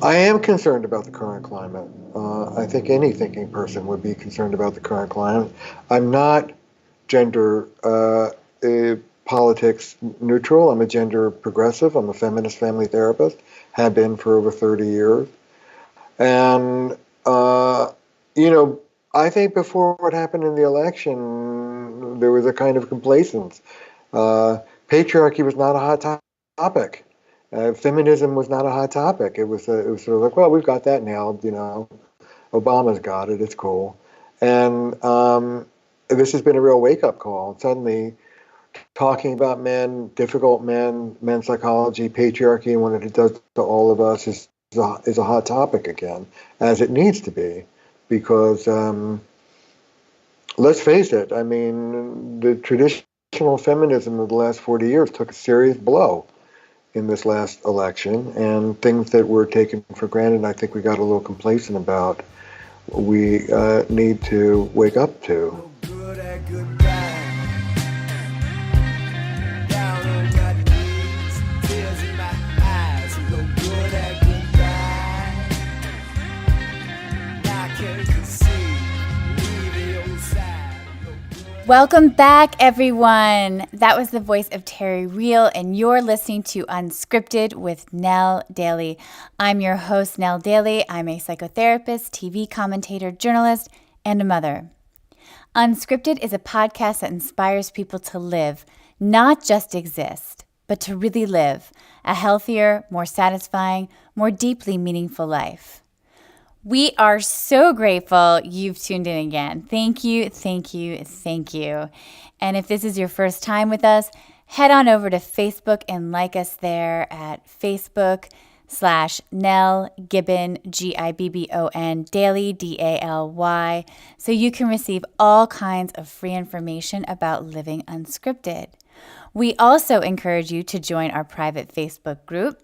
I am concerned about the current climate. I think any thinking person would be concerned about the current climate. I'm not gender politics neutral. I'm a gender progressive. I'm a feminist family therapist, have been for over 30 years. And, you know, I think before what happened in the election, there was a kind of complacence. Uh, Patriarchy was not a hot topic. Feminism was not a hot topic. It was sort of like, well, we've got that nailed. Obama's got it. It's cool. And this has been a real wake up call. Suddenly, talking about men, difficult men, men's psychology, patriarchy, and what it does to all of us is a hot topic again, as it needs to be, because let's face it. I mean, the traditional feminism of the last 40 years took a serious blow in this last election, and things that were taken for granted, I think we got a little complacent about. We need to wake up to. Welcome back, everyone. That was the voice of Terry Real, and you're listening to Unscripted with Nell Daly. I'm your host, Nell Daly. I'm a psychotherapist, TV commentator, journalist, and a mother. Unscripted is a podcast that inspires people to live, not just exist, but to really live a healthier, more satisfying, more deeply meaningful life. We are so grateful you've tuned in again. Thank you, thank you, thank you. And if this is your first time with us, head on over to Facebook and like us there at Facebook/Nell Gibbon, Gibbon, Daily, Daly, so you can receive all kinds of free information about living unscripted. We also encourage you to join our private Facebook group.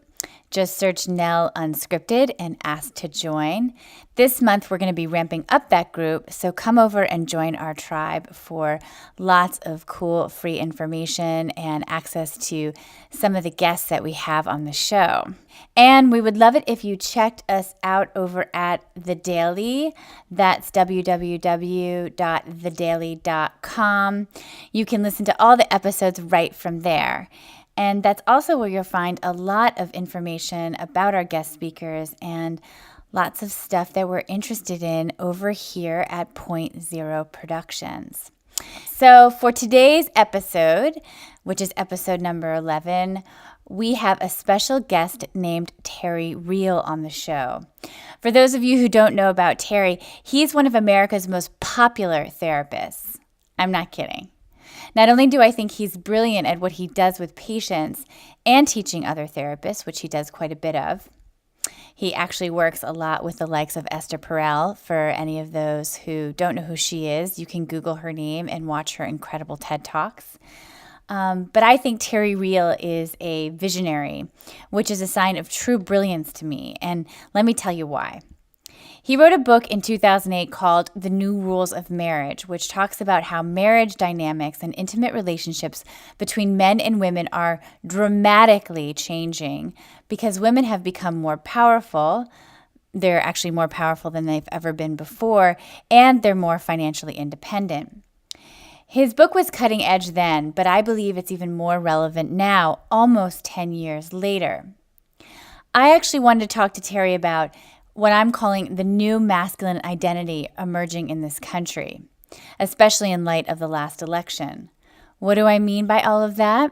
Just search Nell Unscripted and ask to join. This month, we're going to be ramping up that group, so come over and join our tribe for lots of cool free information and access to some of the guests that we have on the show. And we would love it if you checked us out over at The Daily. That's www.thedaily.com. You can listen to all the episodes right from there. And that's also where you'll find a lot of information about our guest speakers and lots of stuff that we're interested in over here at Point Zero Productions. So for today's episode, which is episode number 11, we have a special guest named Terry Real on the show. For those of you who don't know about Terry, he's one of America's most popular therapists. I'm not kidding. Not only do I think he's brilliant at what he does with patients and teaching other therapists, which he does quite a bit of. He actually works a lot with the likes of Esther Perel. For any of those who don't know who she is, you can Google her name and watch her incredible TED Talks. But I think Terry Real is a visionary, which is a sign of true brilliance to me. And let me tell you why. He wrote a book in 2008 called The New Rules of Marriage, which talks about how marriage dynamics and intimate relationships between men and women are dramatically changing because women have become more powerful. They're actually more powerful than they've ever been before, and they're more financially independent. His book was cutting edge then, but I believe it's even more relevant now, almost 10 years later. I actually wanted to talk to Terry about what I'm calling the new masculine identity emerging in this country, especially in light of the last election. What do I mean by all of that?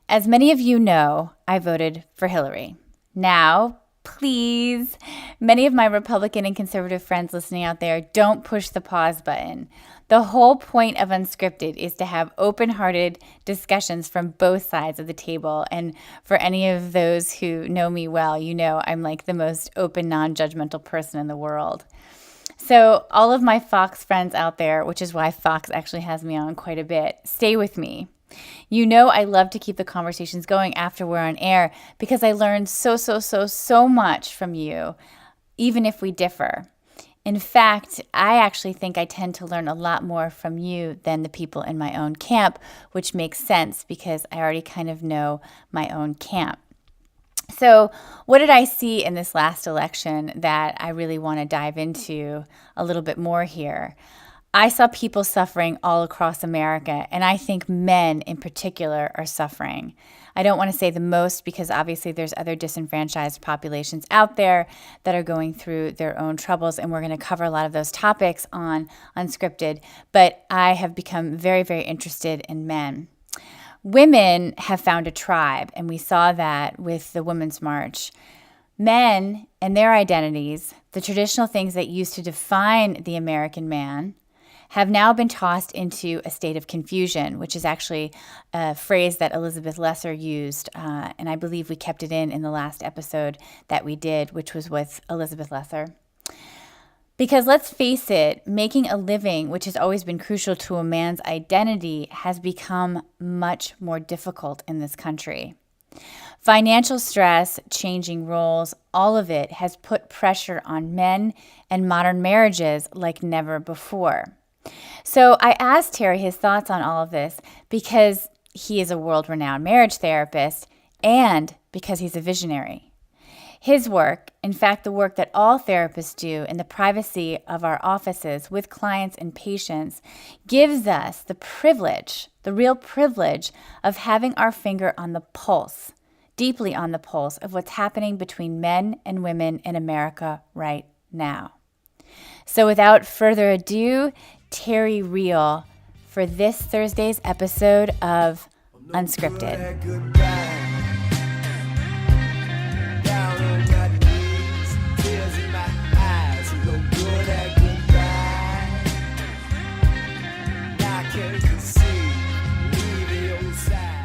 As many of you know, I voted for Hillary. Now, please, many of my Republican and conservative friends listening out there, don't push the pause button. The whole point of Unscripted is to have open-hearted discussions from both sides of the table. And for any of those who know me well, you know I'm like the most open, non-judgmental person in the world. So all of my Fox friends out there, which is why Fox actually has me on quite a bit, stay with me. You know I love to keep the conversations going after we're on air because I learned so much from you, even if we differ. In fact, I actually think I tend to learn a lot more from you than the people in my own camp, which makes sense because I already kind of know my own camp. So, what did I see in this last election that I really want to dive into a little bit more here? I saw people suffering all across America, and I think men in particular are suffering. I don't want to say the most because obviously there's other disenfranchised populations out there that are going through their own troubles, and we're going to cover a lot of those topics on Unscripted, but I have become very, very interested in men. Women have found a tribe, and we saw that with the Women's March. Men and their identities, the traditional things that used to define the American man, have now been tossed into a state of confusion, which is actually a phrase that Elizabeth Lesser used, and I believe we kept it in the last episode that we did, which was with Elizabeth Lesser. Because let's face it, making a living, which has always been crucial to a man's identity, has become much more difficult in this country. Financial stress, changing roles, all of it has put pressure on men and modern marriages like never before. So I asked Terry his thoughts on all of this because he is a world-renowned marriage therapist and because he's a visionary. His work, in fact, the work that all therapists do in the privacy of our offices with clients and patients, gives us the privilege, the real privilege of having our finger on the pulse, deeply on the pulse of what's happening between men and women in America right now. So without further ado, Terry Real for this Thursday's episode of Unscripted.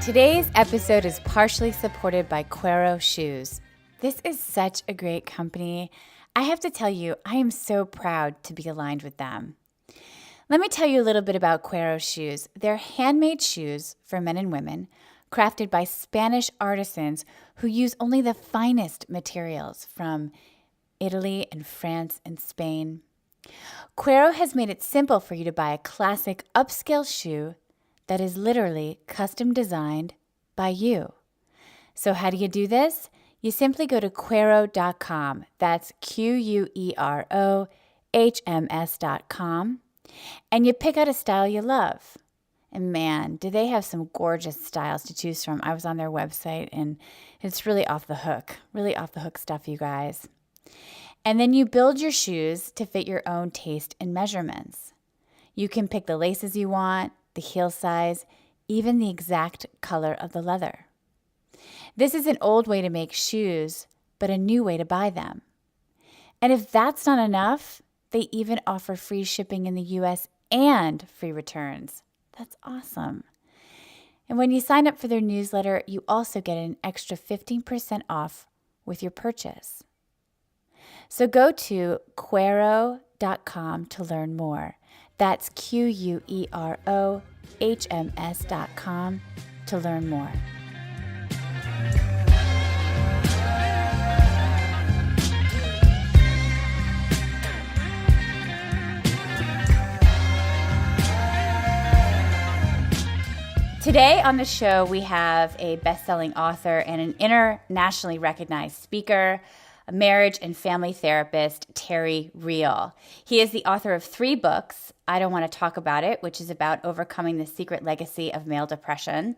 Today's episode is partially supported by Quero Shoes. This is such a great company. I have to tell you, I am so proud to be aligned with them. Let me tell you a little bit about Quero Shoes. They're handmade shoes for men and women, crafted by Spanish artisans who use only the finest materials from Italy and France and Spain. Quero has made it simple for you to buy a classic upscale shoe that is literally custom designed by you. So how do you do this? You simply go to Quero.com. That's QUEROHMS.com. And you pick out a style you love. And man, do they have some gorgeous styles to choose from. I was on their website and it's really off the hook stuff, you guys. And then you build your shoes to fit your own taste and measurements. You can pick the laces you want, the heel size, even the exact color of the leather. This is an old way to make shoes, but a new way to buy them. And if that's not enough, they even offer free shipping in the US and free returns. That's awesome. And when you sign up for their newsletter, you also get an extra 15% off with your purchase. So go to Quero.com to learn more. That's QUEROHMS.com to learn more. Today on the show, we have a best-selling author and an internationally recognized speaker, a marriage and family therapist, Terry Real. He is the author of 3 books, I Don't Want to Talk About It, which is about overcoming the secret legacy of male depression,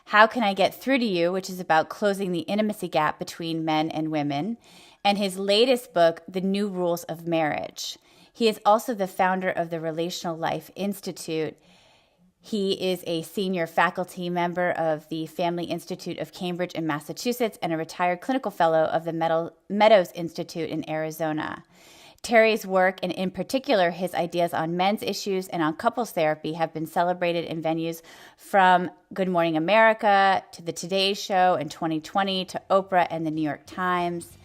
How Can I Get Through to You, which is about closing the intimacy gap between men and women, and his latest book, The New Rules of Marriage. He is also the founder of the Relational Life Institute. He is a senior faculty member of the Family Institute of Cambridge in Massachusetts and a retired clinical fellow of the Meadows Institute in Arizona. Terry's work, and in particular his ideas on men's issues and on couples therapy, have been celebrated in venues from Good Morning America to The Today Show in 2020 to Oprah and the New York Times.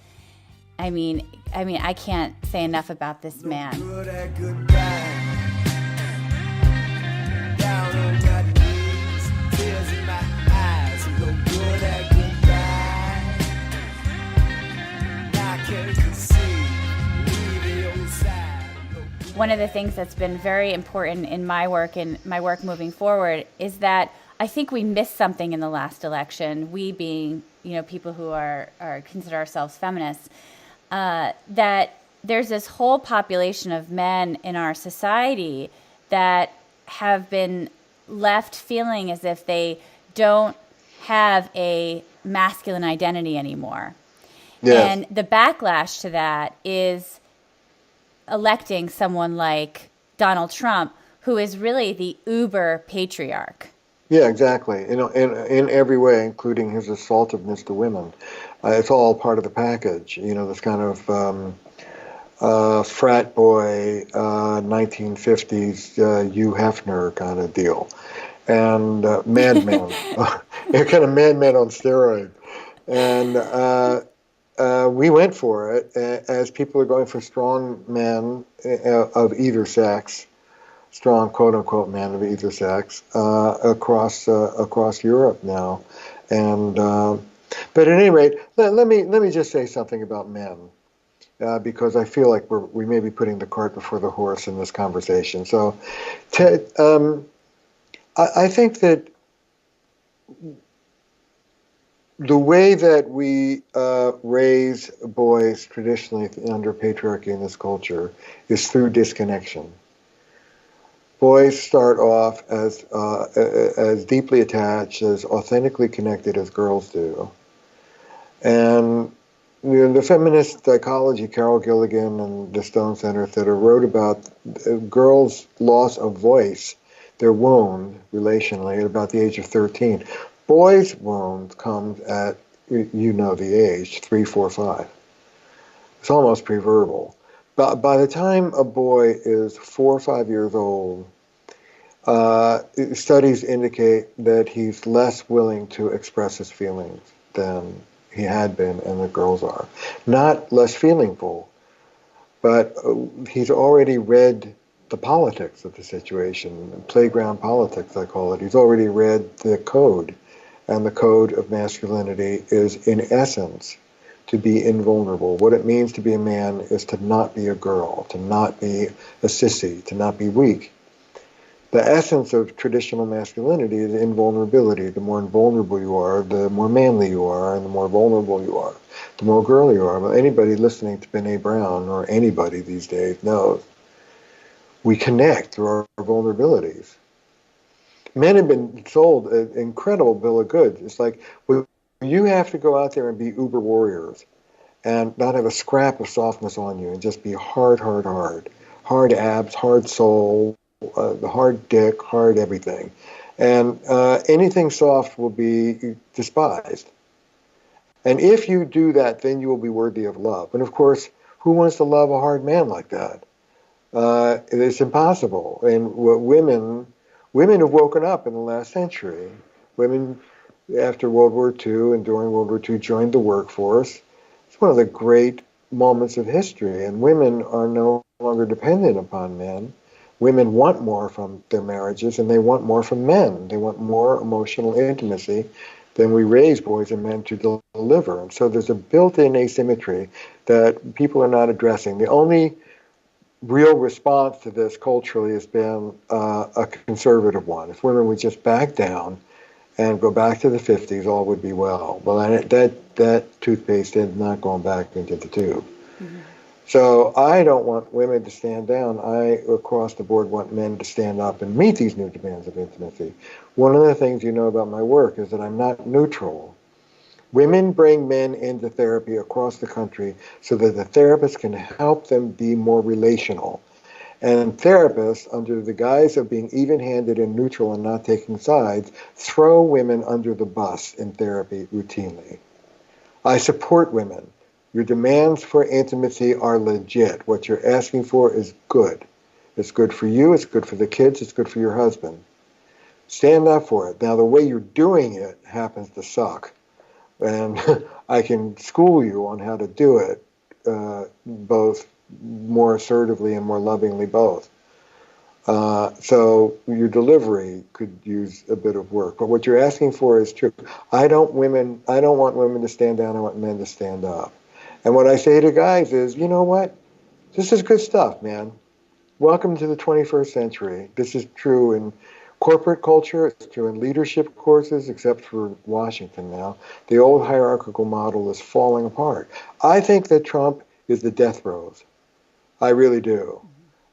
I mean, I can't say enough about this man. One of the things that's been very important in my work and my work moving forward is that I think we missed something in the last election, we being people who are consider ourselves feminists, that there's this whole population of men in our society that have been left feeling as if they don't have a masculine identity anymore. Yes. And the backlash to that is electing someone like Donald Trump, who is really the uber patriarch. Yeah, exactly. In every way, including his assaultiveness to women. It's all part of the package. This kind of frat boy, 1950s Hugh Hefner kind of deal. And madman. Kind of madman on steroids. And we went for it as people are going for strong men of either sex, strong quote unquote men of either sex across Europe now, and but at any rate, let me just say something about men. Because I feel like we may be putting the cart before the horse in this conversation. So, I think that the way that we raise boys traditionally under patriarchy in this culture is through disconnection. Boys start off as deeply attached, as authentically connected as girls do, and the feminist psychology, Carol Gilligan and the Stone Center Theater wrote about girls' loss of voice, their wound relationally, at about the age of 13. Boys' wound comes at, the age, 3, 4, 5. It's almost preverbal. But by the time a boy is 4 or 5 years old, studies indicate that he's less willing to express his feelings than he had been, and the girls are. Not less feelingful, but he's already read the politics of the situation, playground politics, I call it. He's already read the code, and the code of masculinity is, in essence, to be invulnerable. What it means to be a man is to not be a girl, to not be a sissy, to not be weak. The essence of traditional masculinity is invulnerability. The more invulnerable you are, the more manly you are, and the more vulnerable you are, the more girl you are. But anybody listening to Brene Brown, or anybody these days, knows we connect through our vulnerabilities. Men have been sold an incredible bill of goods. It's like, well, you have to go out there and be uber warriors and not have a scrap of softness on you and just be hard, hard, hard. Hard abs, hard soul, the hard dick, hard everything. And anything soft will be despised. And if you do that, then you will be worthy of love. And of course, who wants to love a hard man like that? It's impossible. And what women have woken up in the last century. Women, after World War II and during World War II, joined the workforce. It's one of the great moments of history. And women are no longer dependent upon men. Women want more from their marriages, and they want more from men. They want more emotional intimacy than we raise boys and men to deliver. And so there's a built-in asymmetry that people are not addressing. The only real response to this culturally has been a conservative one. If women would just back down and go back to the 50s, all would be well. Well, that toothpaste is not going back into the tube. Mm-hmm. So I don't want women to stand down. I, across the board, want men to stand up and meet these new demands of intimacy. One of the things you know about my work is that I'm not neutral. Women bring men into therapy across the country so that the therapist can help them be more relational. And therapists, under the guise of being even-handed and neutral and not taking sides, throw women under the bus in therapy routinely. I support women. Your demands for intimacy are legit. What you're asking for is good. It's good for you, it's good for the kids, it's good for your husband. Stand up for it. Now, the way you're doing it happens to suck. And I can school you on how to do it, both more assertively and more lovingly both. So your delivery could use a bit of work. But what you're asking for is true. I don't want women to stand down, I want men to stand up. And what I say to guys is, you know what? This is good stuff, man. Welcome to the 21st century. This is true in corporate culture. It's true in leadership courses, except for Washington now. The old hierarchical model is falling apart. I think that Trump is the death throes. I really do.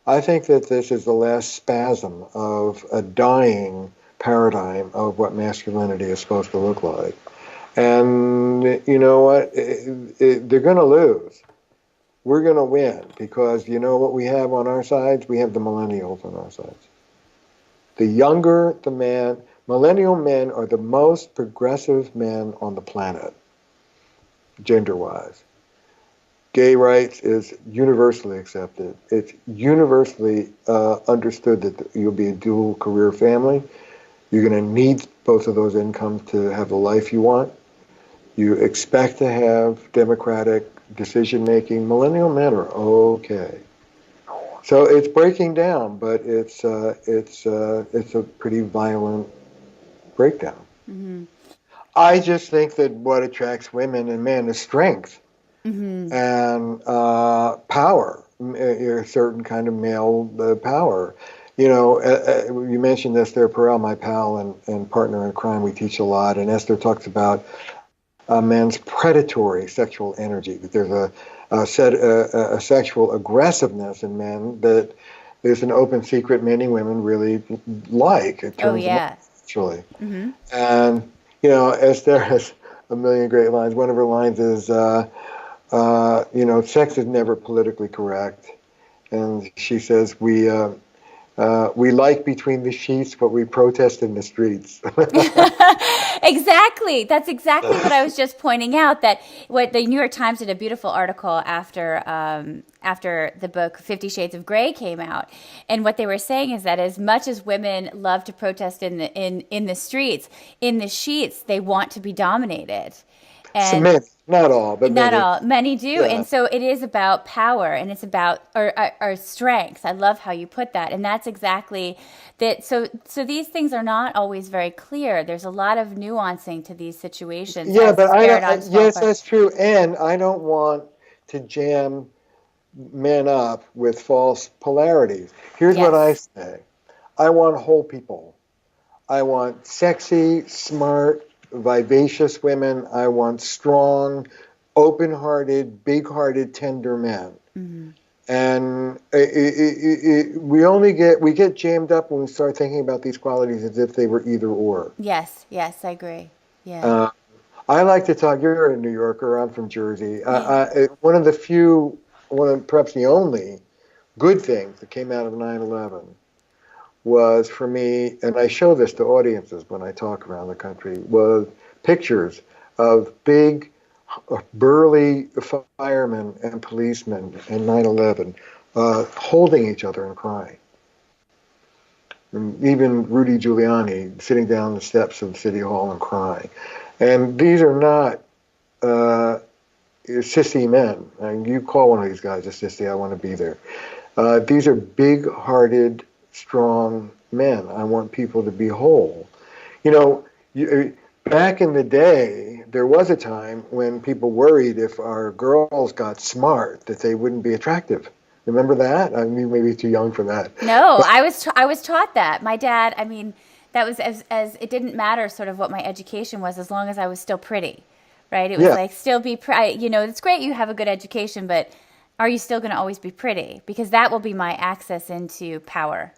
I think that this is the last spasm of a dying paradigm of what masculinity is supposed to look like. And you know what? They're going to lose. We're going to win because you know what we have on our sides? We have the millennials on our sides. The younger the man, millennial men are the most progressive men on the planet, gender-wise. Gay rights is universally accepted. It's universally understood that you'll be a dual career family. You're going to need both of those incomes to have the life you want. You expect to have democratic decision making. Millennial men are okay. So it's breaking down, but it's a pretty violent breakdown. Mm-hmm. I just think that what attracts women and men is strength. Mm-hmm. And power, a certain kind of male power. You know, you mentioned Esther Perel, my pal and partner in crime. We teach a lot, and Esther talks about men's predatory sexual energy. That there's a sexual aggressiveness in men that there's an open secret many women really like. It Oh, turns them on, yeah. actually. Mm-hmm. And, you know, Esther has a million great lines. One of her lines is, you know, sex is never politically correct. And she says, we like between the sheets, but we protest in the streets. Exactly. That's exactly what I was just pointing out. That what the New York Times did a beautiful article after the book 50 Shades of Grey came out, and what they were saying is that as much as women love to protest in the streets, in the sheets they want to be dominated, So and many, not all, but not many. all, many do. Yeah. And so it is about power and it's about our strengths. I love how you put that. And that's exactly that. So these things are not always very clear. There's a lot of nuancing to these situations Yeah, as but these I don't, paradigms fall yes, apart. that's true. And I don't want to jam men up with false polarities. Here's what I Yes. say. I want whole people. I want sexy, smart, vivacious women. I want strong, open-hearted, big-hearted, tender men. Hmm. And we get jammed up when we start thinking about these qualities as if they were either or. Yes. Yes, I agree. Yeah. Uh, I like to talk. You're a New Yorker. I'm from Jersey. Yeah. One of the few, perhaps the only good things that came out of 9/11 was for me, and I show this to audiences when I talk around the country, was pictures of big, burly firemen and policemen in 9/11 holding each other and crying. And even Rudy Giuliani sitting down the steps of City Hall and crying. And these are not sissy men. And you call one of these guys a sissy, I want to be there. These are big-hearted, strong men. I want people to be whole. You know, back in the day, there was a time when people worried if our girls got smart that they wouldn't be attractive. Remember that? I mean, maybe too young for that. No, But I was taught that. My dad, I mean, that was as it didn't matter sort of what my education was as long as I was still pretty, right? It was yeah, like still be pretty. You know, it's great you have a good education, but are you still going to always be pretty? Because that will be my access into power.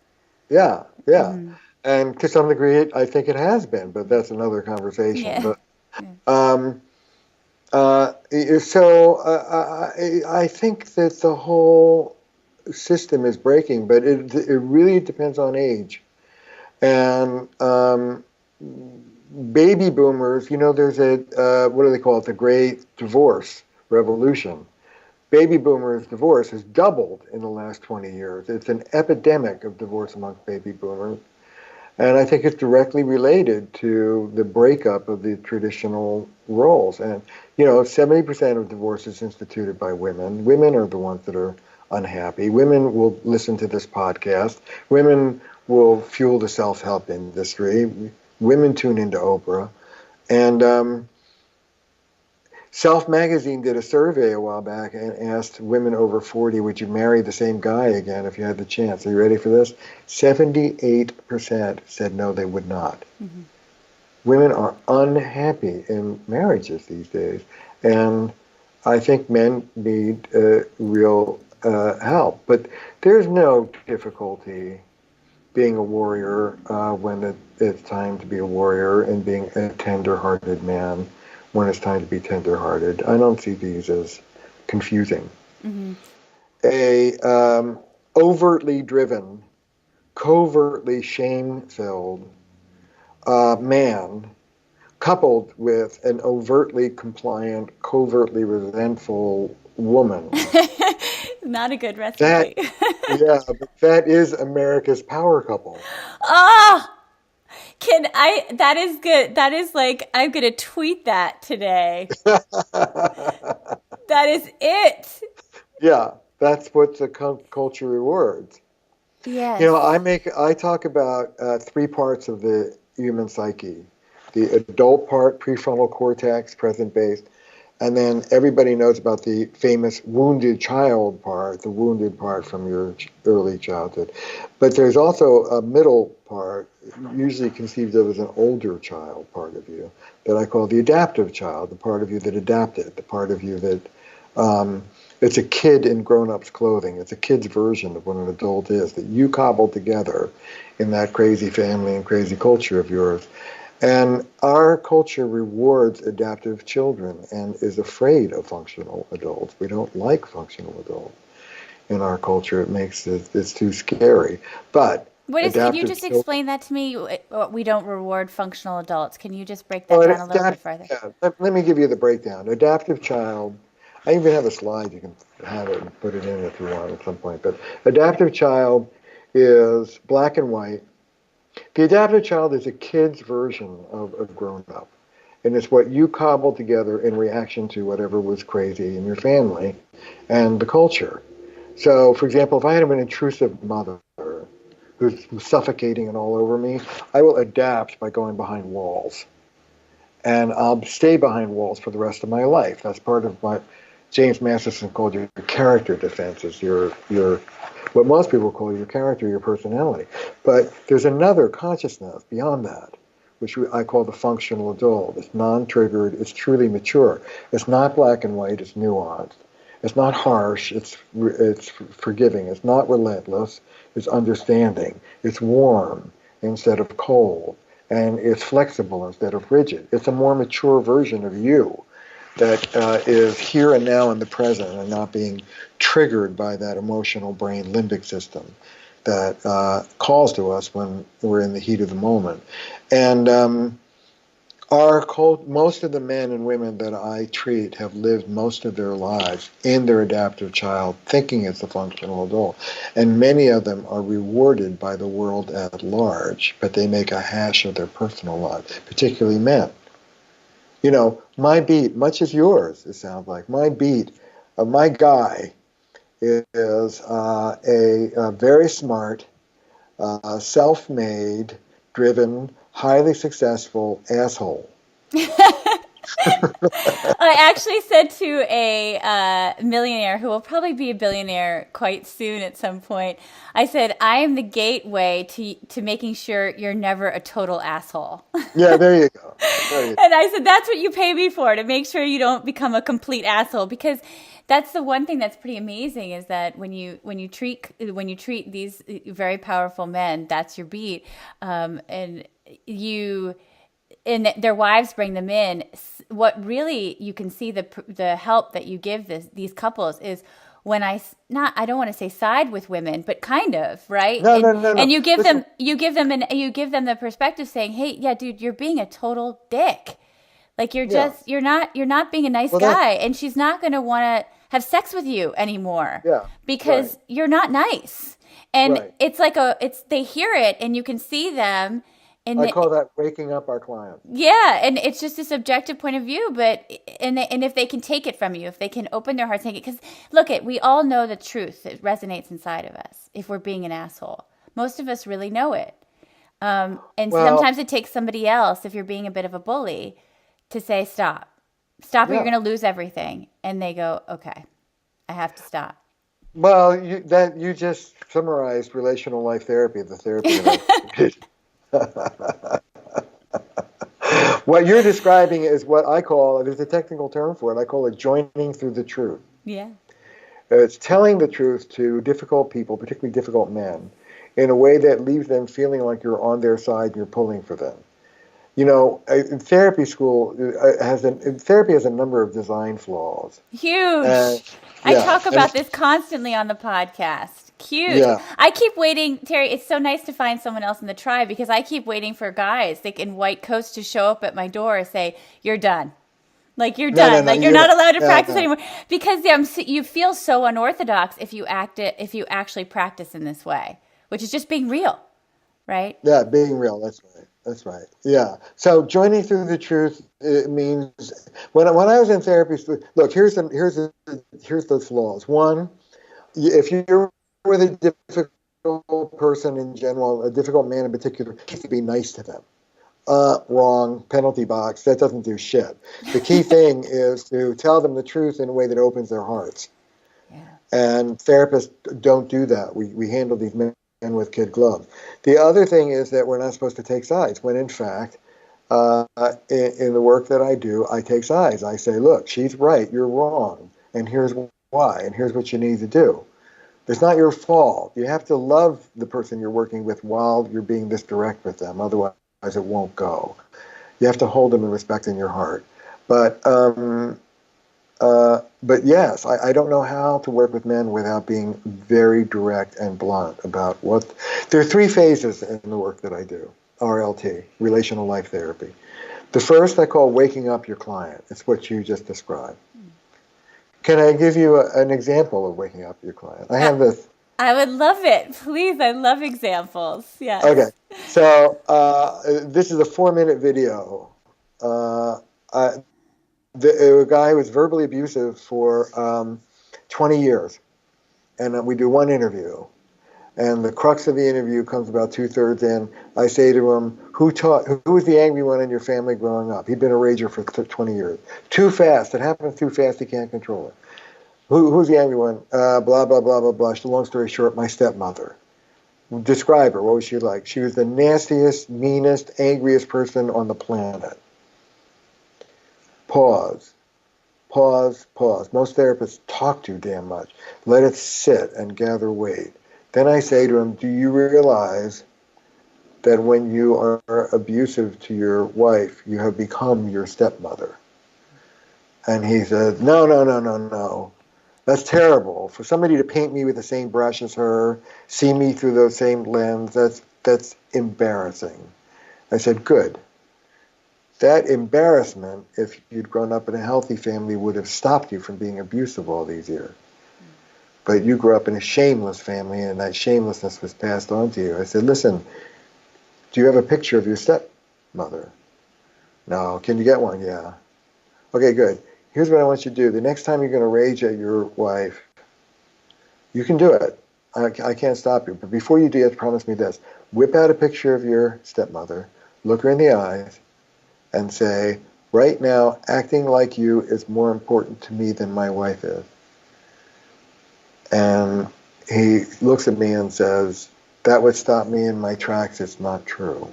yeah, yeah. Hmm. And to some degree, I think it has been, but that's another conversation. Yeah. But um, uh, so I think that the whole system is breaking, but it really depends on age. And baby boomers, you know, there's a what do they call it? The Great Divorce Revolution. Baby boomers' divorce has doubled in the last 20 years. It's an epidemic of divorce amongst baby boomers. And I think it's directly related to the breakup of the traditional roles. And, you know, 70% of divorce is instituted by women. Women are the ones that are unhappy. Women will listen to this podcast. Women will fuel the self-help industry. Women tune into Oprah. And Self Magazine did a survey a while back and asked women over 40, would you marry the same guy again if you had the chance? Are you ready for this? 78% said no, they would not. Hmm. Women are unhappy in marriages these days. And I think men need real help. But there's no difficulty being a warrior when it's time to be a warrior, and being a tender-hearted man when it's time to be tender-hearted. I don't see these as confusing. Hmm. A overtly driven, covertly shame-filled man coupled with an overtly compliant, covertly resentful woman. Not a good That, recipe. yeah, but that is America's power couple. Oh, can I? That is good. That is like, I'm going to tweet that today. That is it. Yeah, that's what the culture rewards. You know, Yes. I talk about three parts of the human psyche: the adult part, prefrontal cortex, present base, and then everybody knows about the famous wounded child part, the wounded part from your early childhood. But there's also a middle part, usually conceived of as an older child part of you, that I call the adaptive child, the part of you that adapted, the part of you that um, it's a kid in grown-up's clothing. It's a kid's version of what an adult is that you cobbled together in that crazy family and crazy culture of yours. And our culture rewards adaptive children and is afraid of functional adults. We don't like functional adults in our culture. It makes it's too scary. But What is, can you adaptive just children, explain that to me? We don't reward functional adults. Can you just break oh, that an down a little bit adapt, further? yeah, let me give you the breakdown. Adaptive child, I even have a slide, you can have it and put it in if you want at some point. But adaptive child is black and white. The adaptive child is a kid's version of a grown up. And it's what you cobbled together in reaction to whatever was crazy in your family and the culture. So, for example, if I had an intrusive mother who's suffocating and all over me, I will adapt by going behind walls. And I'll stay behind walls for the rest of my life. That's part of what James Masterson called your character defenses, your what most people call your character, your personality. But there's another consciousness beyond that, which I call the functional adult. It's non-triggered. It's truly mature. It's not black and white. It's nuanced. It's not harsh. It's forgiving. It's not relentless. It's understanding. It's warm instead of cold, and it's flexible instead of rigid. It's a more mature version of you that is here and now in the present and not being triggered by that emotional brain limbic system that calls to us when we're in the heat of the moment. And most of the men and women that I treat have lived most of their lives in their adaptive child, thinking it's a functional adult. And many of them are rewarded by the world at large, but they make a hash of their personal lives, particularly men. You know, my beat, much as yours, it sounds like, my beat, my guy is a very smart, self-made, driven, highly successful asshole. I actually said to a millionaire who will probably be a billionaire quite soon at some point, I said, I am the gateway to making sure you're never a total asshole. Yeah, there you go. There you And I said, that's what you pay me for, to make sure you don't become a complete asshole. Because that's the one thing that's pretty amazing, is that when you treat these very powerful men, that's your beat, and you and their wives bring them in. What really you can see, the help that you give these couples is when I don't want to say side with women, but kind of, right? No, and no, no, and no. you give Listen, them the perspective, saying, hey, yeah, dude, you're being a total dick. Like, yeah. you're not being a nice Well, that, guy, and she's not going to want to have sex with you anymore yeah, right, because you're not nice. And right. it's they hear it, and you can see them in I the call that waking up our clients. yeah, and it's just a subjective point of view, but and if they can take it from you, if they can open their hearts, take it, because look, we all know the truth. It resonates inside of us. If we're being an asshole, most of us really know it. And Well, sometimes it takes somebody else, if you're being a bit of a bully, to say stop. Stop or you're Yeah. going to lose everything. And they go, okay, I have to stop. Well, you just summarized relational life therapy, the therapy that I did. What you're describing is what I call, there's a technical term for it, I call it joining through the truth. Yeah. It's telling the truth to difficult people, particularly difficult men, in a way that leaves them feeling like you're on their side and you're pulling for them. You know, therapy school therapy has a number of design flaws. And Huge. I yeah, talk about this constantly on the podcast. Huge. yeah, I keep waiting, Terry. It's so nice to find someone else in the tribe because I keep waiting for guys like in white coats to show up at my door and say, "You're done." Like you're no, no, done. no, Like you're you're not not. allowed to No, practice no. anymore because you feel so unorthodox if you actually practice in this way, which is just being real, right? Yeah, being real. That's right. That's right. Yeah. So joining through the truth, it means when I was in therapy. Look, here's the flaws. One, if you're with a difficult person in general, a difficult man in particular, you have to be nice to them. Wrong. Penalty box. That doesn't do shit. The key thing is to tell them the truth in a way that opens their hearts. Yeah. And therapists don't do that. We handle these men with kid gloves. The other thing is that we're not supposed to take sides, when in fact, in the work that I do, I take sides. I say, look, she's right, you're wrong, and here's why, and here's what you need to do. It's not your fault. You have to love the person you're working with while you're being this direct with them. Otherwise, it won't go. You have to hold them in respect in your heart. But but yes, I don't know how to work with men without being very direct and blunt about what. There are three phases in the work that I do: RLT, relational life therapy. The first I call waking up your client. It's what you just described. Can I give you an example of waking up your client? I I, have this. I would love it. Please, I love examples. Okay, Yes. so this is a 4-minute video. Uh, I, a guy who was verbally abusive for 20 years. And we do one interview. And the crux of the interview comes about 2/3 in. I say to him, who was the angry one in your family growing up? He'd been a rager for 20 years. Too fast. It happens too fast. He can't control it. Who's the angry one? Blah, blah, blah, blah, blah. Long story short, my stepmother. Describe her. What was she like? She was the nastiest, meanest, angriest person on the planet. Pause. Pause, pause. Most therapists talk too damn much. Let it sit and gather weight. Then I say to him, do you realize that when you are abusive to your wife, you have become your stepmother? And he says, no, no, no, no, no. That's terrible. For somebody to paint me with the same brush as her, see me through those same lens, that's embarrassing. I said, good. That embarrassment, if you'd grown up in a healthy family, would have stopped you from being abusive all these years. But you grew up in a shameless family, and that shamelessness was passed on to you. I said, listen, do you have a picture of your stepmother? No. Can you get one? Yeah. Okay, good. Here's what I want you to do. The next time you're going to rage at your wife, you can do it. I can't stop you. But before you do, you have to promise me this. Whip out a picture of your stepmother, look her in the eyes, and say, right now, acting like you is more important to me than my wife is. And he looks at me and says, that would stop me in my tracks. It's not true.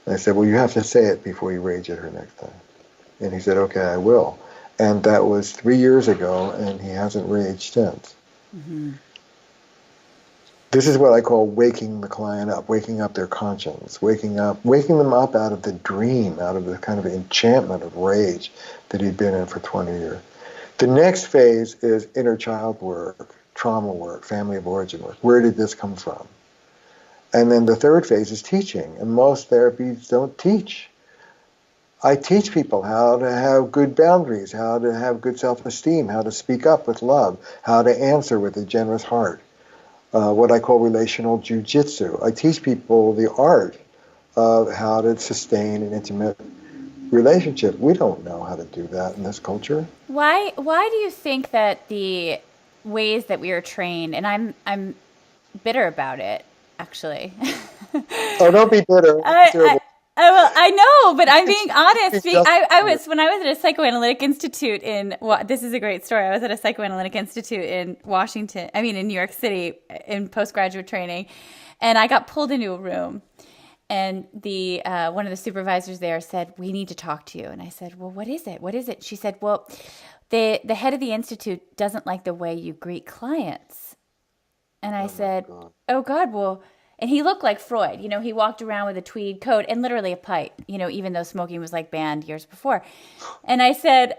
And I said, well, you have to say it before you rage at her next time. And he said, okay, I will. And that was 3 years ago, and he hasn't raged since. Mm-hmm. This is what I call waking the client up, waking up their conscience, waking them up out of the dream, out of the kind of enchantment of rage that he'd been in for 20 years. The next phase is inner child work, trauma work, family of origin work. Where did this come from? And then the third phase is teaching, and most therapies don't teach. I teach people how to have good boundaries, how to have good self-esteem, how to speak up with love, how to answer with a generous heart. What I call relational jujitsu. I teach people the art of how to sustain an intimate relationship. We don't know how to do that in this culture. Why do you think that the ways that we are trained, and I'm bitter about it, actually. Oh, don't be bitter. That's I terrible. Well, I know, but I'm being honest. Just I was when I was at a psychoanalytic institute in this is a great story. I was at a psychoanalytic institute in in New York City, in postgraduate training, and I got pulled into a room, and the one of the supervisors there said, "We need to talk to you." And I said, "Well, what is it? What is it?" She said, "Well, the head of the institute doesn't like the way you greet clients." And I Oh my said, God. "Oh God, well," and he looked like Freud. He walked around with a tweed coat and literally a pipe, even though smoking was like banned years before. And I said,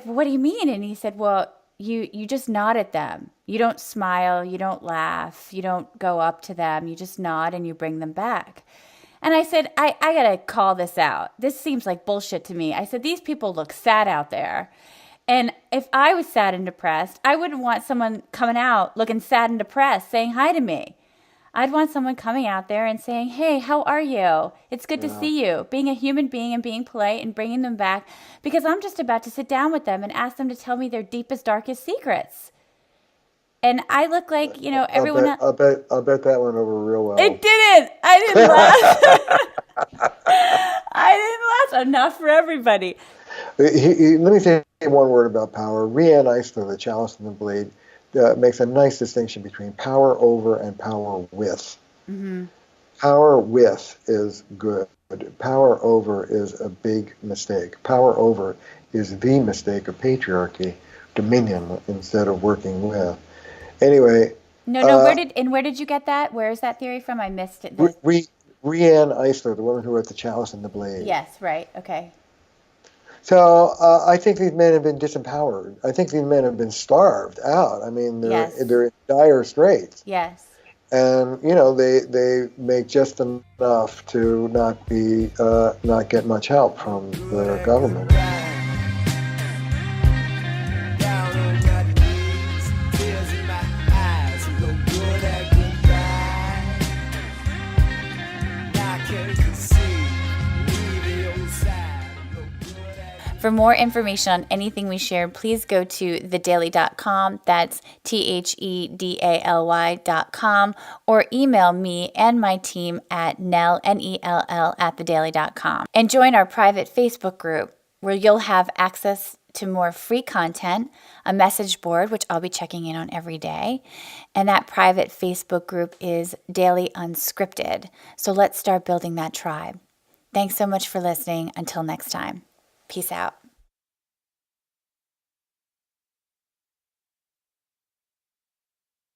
"What do you mean?" And he said, "Well, you just nod at them. You don't smile, you don't laugh, you don't go up to them. You just nod and you bring them back." And I said, I got to call this out. This seems like bullshit to me. I said, these people look sad out there. And if I was sad and depressed, I wouldn't want someone coming out looking sad and depressed saying hi to me. I'd want someone coming out there and saying, "Hey, how are you? It's good to Yeah. see you." Being a human being and being polite and bringing them back because I'm just about to sit down with them and ask them to tell me their deepest, darkest secrets. And I look like, everyone else. I'll bet that went over real well. It didn't. I didn't laugh. I didn't laugh. Enough for everybody. Let me say one word about power. Rianne Eisler, The Chalice and the Blade, makes a nice distinction between power over and power with. Mm-hmm. Power with is good. Power over is a big mistake. Power over is the mistake of patriarchy, dominion, instead of working with. Anyway. No. Where did you get that? Where is that theory from? I missed it. Rianne Eisler, the woman who wrote The Chalice and the Blade. Yes, right. Okay. So I think these men have been disempowered. I think these men have been starved out. I mean, they're in dire straits. Yes. And they make just enough to not get much help from the government. For more information on anything we shared, please go to thedaily.com. That's THEDALY.com, or email me and my team at Nell, NELL, at thedaily.com. And join our private Facebook group where you'll have access to more free content, a message board, which I'll be checking in on every day. And that private Facebook group is Daily Unscripted. So let's start building that tribe. Thanks so much for listening. Until next time. Peace out.